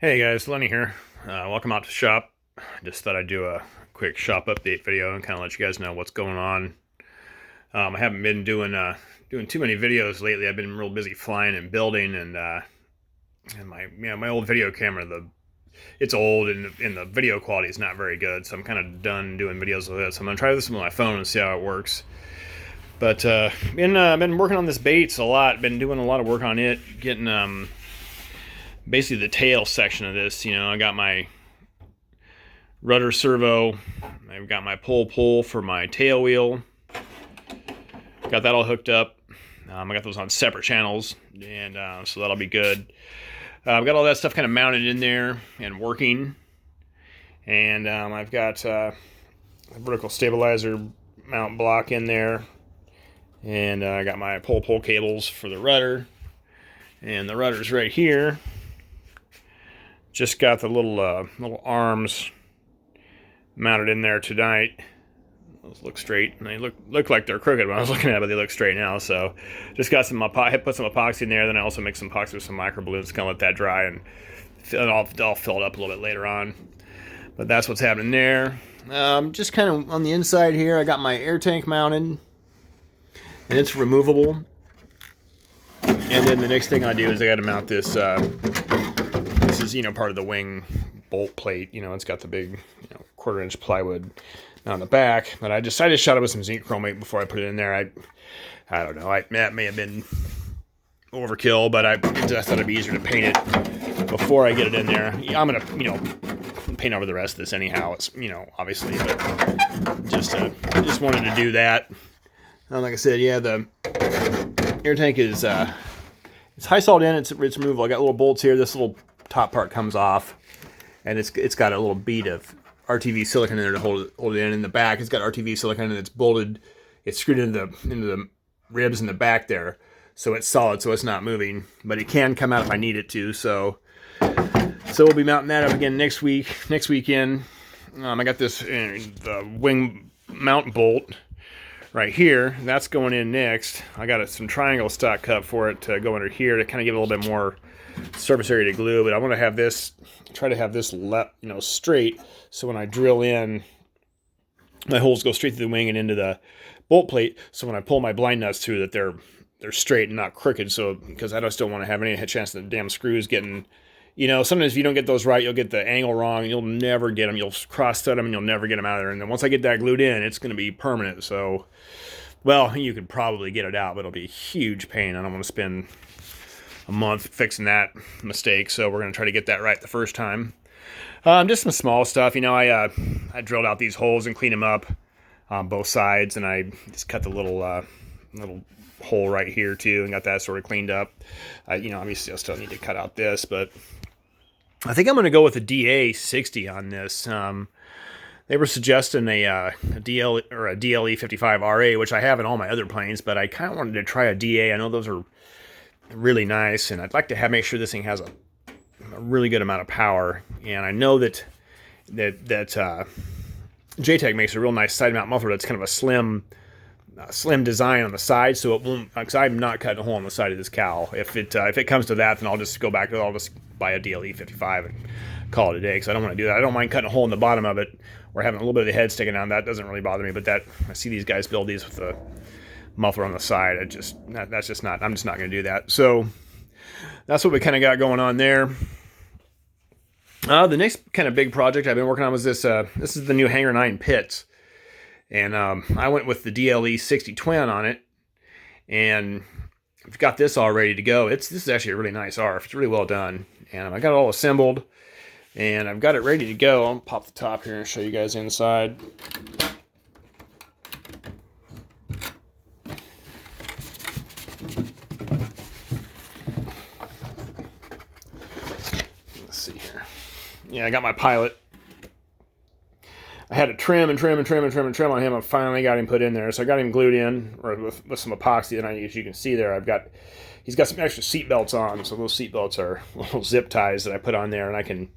Hey guys, Lenny here. Welcome out to shop. Just thought I'd do a quick shop update video and kind of let you guys know what's going on. I haven't been doing too many videos lately. I've been real busy flying and building, and my old video camera, it's old and the video quality is not very good. So I'm kind of done doing videos with it. So I'm gonna try this with my phone and see how it works. But been working on this baits a lot. Been doing a lot of work on it, getting basically the tail section of this. I got my rudder servo, I've got my pull for my tail wheel, got that all hooked up. I got those on separate channels, and so that'll be good. I've got all that stuff kind of mounted in there and working, and I've got a vertical stabilizer mount block in there, and I got my pull cables for the rudder, and the rudder's right here. Just got the little arms mounted in there tonight. Those look straight, and they look like they're crooked when I was looking at it, but they look straight now. So just got put some epoxy in there. Then I also mixed some epoxy with some micro balloons. Kind of let that dry, and I'll fill it up a little bit later on. But that's what's happening there. Just kind of on the inside here, I got my air tank mounted, and it's removable. And then the next thing I do is I got to mount this. This is part of the wing bolt plate. It's got the big 1/4-inch plywood on the back. But I just shot it with some zinc chromate before I put it in there. I don't know. That may have been overkill, but I just thought it'd be easier to paint it before I get it in there. I'm gonna paint over the rest of this anyhow. It's obviously, but just wanted to do that. Like I said, yeah, the air tank is it's high salt in. It's removable. I got little bolts here. This little top part comes off, and it's got a little bead of RTV silicone in there to hold it in. In the back, it's got RTV silicone, and it's bolted. It's screwed into the ribs in the back there, so it's solid, so it's not moving. But it can come out if I need it to. So we'll be mounting that up again next weekend. I got this the wing mount bolt right here. That's going in next. I got some triangle stock cut for it to go under here to kind of give it a little bit more surface area to glue, but I want to try to have this straight, so when I drill in, my holes go straight through the wing and into the bolt plate, so when I pull my blind nuts through, that they're straight and not crooked. So because I just don't want to have any chance that the damn screws getting, sometimes if you don't get those right, you'll get the angle wrong, and you'll never get them. You'll cross thread them and you'll never get them out of there. And then once I get that glued in, it's going to be permanent. So, well, you could probably get it out, but it'll be a huge pain. I don't want to spend a month fixing that mistake, so we're going to try to get that right the first time. Just some small stuff. I drilled out these holes and cleaned them up on both sides, and I just cut the little hole right here too, and got that sort of cleaned up. Obviously I still need to cut out this, but I think I'm going to go with a DA60 on this. They were suggesting a DL or a DLE 55RA, which I have in all my other planes, but I kind of wanted to try a DA. I know those are really nice, and I'd like to make sure this thing has a really good amount of power. And I know that JTEC makes a real nice side mount muffler that's kind of a slim design on the side, so it won't, because I'm not cutting a hole on the side of this cowl. If it comes to that, then I'll just go back and I'll just buy a DLE 55 and call it a day, because I don't want to do that. I don't mind cutting a hole in the bottom of it or having a little bit of the head sticking down. That doesn't really bother me, but I see these guys build these with the muffler on the side. I'm just not going to do that. So that's what we kind of got going on there. The next kind of big project I've been working on was this. This is the new Hanger 9 pits, and I went with the DLE 60 twin on it, and I've got this all ready to go. This is actually a really nice ARF. It's really well done, and I got it all assembled, and I've got it ready to go. I'll pop the top here and show you guys inside. Yeah, I got my pilot. I had to trim on him. I finally got him put in there. So I got him glued in, or with some epoxy. And as you can see there, he's got some extra seat belts on. So those seat belts are little zip ties that I put on there. And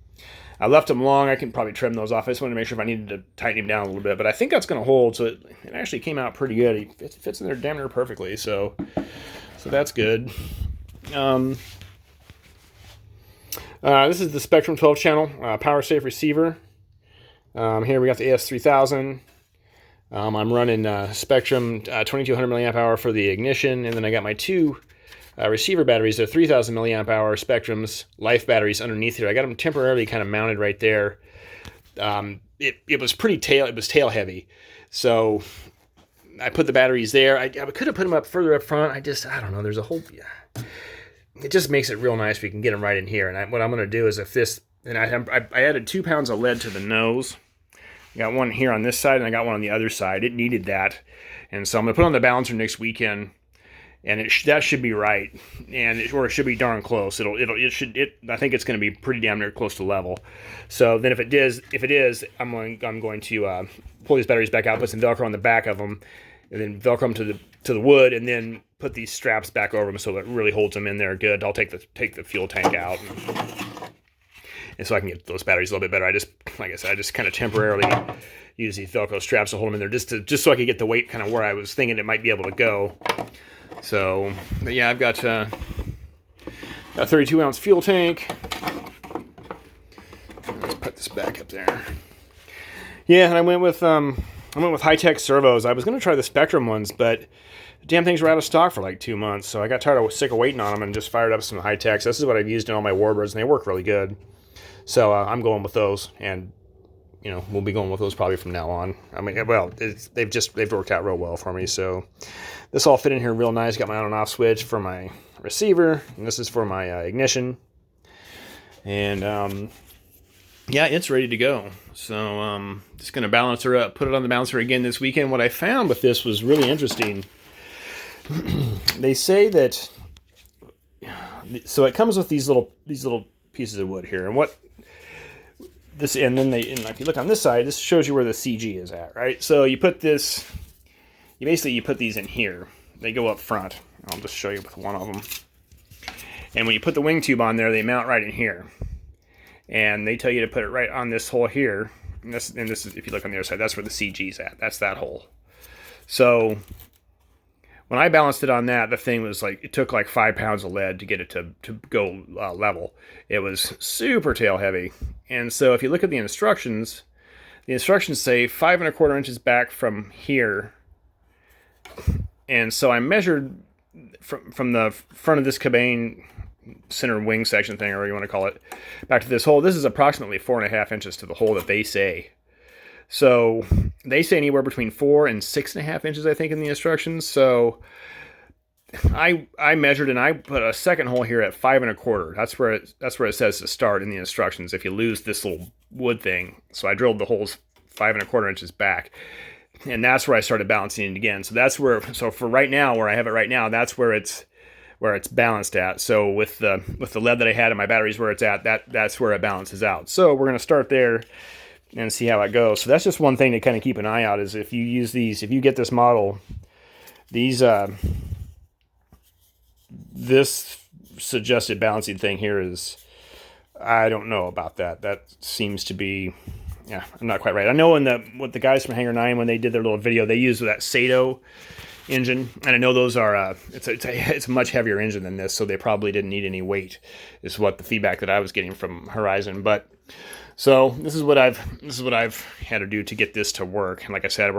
I left them long. I can probably trim those off. I just wanted to make sure if I needed to tighten him down a little bit. But I think that's going to hold. So it actually came out pretty good. It fits in there damn near perfectly. So that's good. This is the Spectrum 12 channel power safe receiver. Here we got the AS3000. I'm running Spectrum 2200 milliamp hour for the ignition, and then I got my two receiver batteries. They're 3000 milliamp hour Spectrums life batteries underneath here. I got them temporarily kind of mounted right there. It was tail heavy, so I put the batteries there. I could have put them up further up front. I don't know. There's a whole, it just makes it real nice if we can get them right in here. And what I'm going to do is I added 2 pounds of lead to the nose. I got one here on this side, and I got one on the other side. It needed that, and so I'm going to put on the balancer next weekend, and that should be right, or it should be darn close. I think it's going to be pretty damn near close to level. So then if it is, I'm going to pull these batteries back out, put some Velcro on the back of them, and then Velcro them to the wood, and then put these straps back over them so that it really holds them in there good. I'll take the fuel tank out, and so I can get those batteries a little bit better. Like I said, I just kind of temporarily use these Velcro straps to hold them in there just so I could get the weight kind of where I was thinking it might be able to go. So, but yeah, I've got a 32-ounce fuel tank. Let's put this back up there. Yeah, and I went with high-tech servos. I was going to try the Spectrum ones, but the damn things were out of stock for like 2 months, so I got sick of waiting on them and just fired up some high-techs. This is what I've used in all my warbirds, and they work really good. So I'm going with those, and we'll be going with those probably from now on. I mean, well, they've worked out real well for me. So this all fit in here real nice. Got my on and off switch for my receiver, and this is for my ignition. And yeah, it's ready to go. So just gonna balance her up, put it on the balancer again this weekend. What I found with this was really interesting. They say that it comes with these little pieces of wood here, and if you look on this side, this shows you where the CG is at, right? So you put these in here. They go up front. I'll just show you with one of them. And when you put the wing tube on there, they mount right in here. And they tell you to put it right on this hole here. And this is, if you look on the other side, that's where the CG's at. That's that hole. So when I balanced it on that, the thing was it took like 5 pounds of lead to get it to go level. It was super tail heavy. And so if you look at the instructions say 5 1/4 inches back from here. And so I measured from the front of this cabane center wing section thing, or whatever you want to call it, back to this hole. This is approximately 4.5 inches to the hole that they say. So they say anywhere between 4 and 6.5 inches, I think, in the instructions. So I measured, and I put a second hole here at 5 1/4. That's where it says to start in the instructions. If you lose this little wood thing, so I drilled the holes 5 1/4 inches back, and that's where I started balancing it again. So for right now, where I have it right now, that's where it's balanced at. So with the lead that I had in my batteries, where it's at, that's where it balances out. So we're gonna start there and see how it goes. So that's just one thing to kind of keep an eye out, is if you get this model, this suggested balancing thing here is, I don't know about that. That seems to be, I'm not quite right. I know with the guys from Hangar 9, when they did their little video, they used that Sato engine, and I know those are it's a much heavier engine than this, so they probably didn't need any weight, is what the feedback that I was getting from Horizon. But so this is what I've had to do to get this to work. And like I said,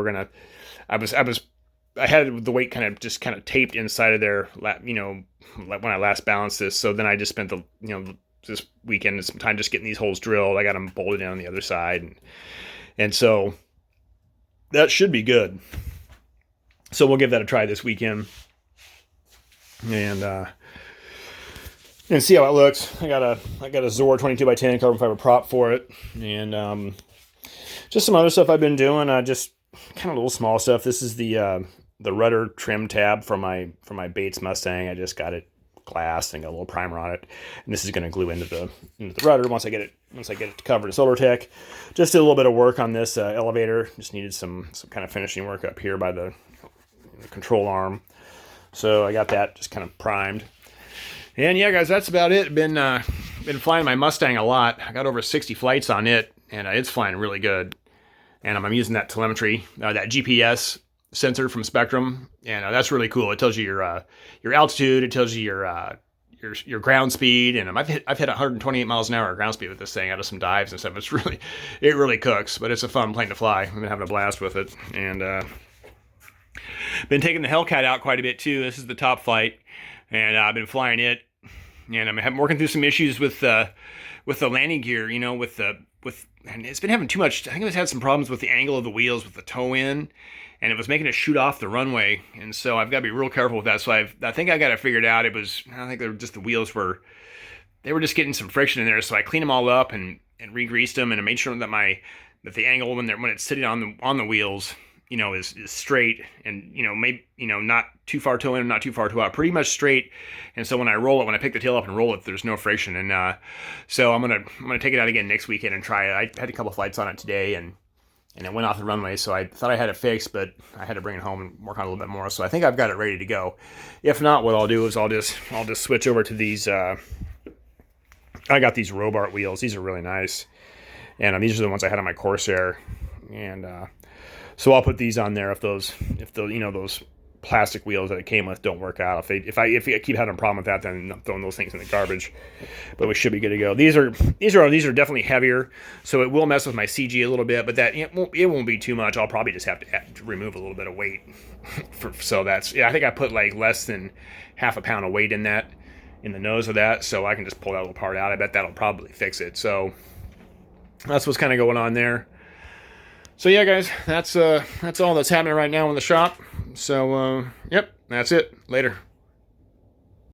I had the weight kind of taped inside of there, when I last balanced this. So then I just spent this weekend some time just getting these holes drilled. I got them bolted in on the other side, and so that should be good. So we'll give that a try this weekend, and see how it looks. I got a Zor 22x10 carbon fiber prop for it, and just some other stuff I've been doing. Just kind of little small stuff. This is the rudder trim tab for my Bates Mustang. I just got it glassed and got a little primer on it, and this is going to glue into the rudder once I get it covered in Solartech. Just did a little bit of work on this elevator. Just needed some kind of finishing work up here by the control arm. So I got that just kind of primed. And yeah, guys, that's about it. Been flying my Mustang a lot. I got over 60 flights on it, and it's flying really good. And I'm using that telemetry, that GPS sensor from Spectrum, and that's really cool. It tells you your altitude. It tells you your your ground speed. And I've hit 128 miles an hour ground speed with this thing out of some dives and stuff. It really cooks, but it's a fun plane to fly. I've been having a blast with it, and been taking the Hellcat out quite a bit too. This is the top flight, and I've been flying it, and I'm working through some issues with the landing gear. You know, and it's been having too much. I think it's had some problems with the angle of the wheels with the toe in, and it was making it shoot off the runway. And so I've got to be real careful with that. So I think I got it figured out. I think they were just, the wheels were just getting some friction in there. So I cleaned them all up and re-greased them, and I made sure that the angle when it's sitting on the wheels, you know, is straight, and, you know, maybe, you know, not too far toe in, not too far toe out, pretty much straight. And so when I pick the tail up and roll it, there's no friction. And so I'm gonna take it out again next weekend and try it. I had a couple flights on it today, and it went off the runway, so I thought I had it fixed, but I had to bring it home and work on it a little bit more. So I think I've got it ready to go. If not, what I'll do is I'll just switch over to these. I got these Robart wheels. These are really nice, and these are the ones I had on my Corsair, and so I'll put these on there if those you know, those plastic wheels that it came with don't work out. If I keep having a problem with that, then I'm throwing those things in the garbage. But we should be good to go. These are definitely heavier, so it will mess with my CG a little bit, but it won't be too much. I'll probably just have to remove a little bit of weight. So that's, yeah, I think I put like less than half a pound of weight in the nose of that, so I can just pull that little part out. I bet that'll probably fix it. So that's what's kind of going on there. So yeah, guys, that's all that's happening right now in the shop. So, yep, that's it. Later.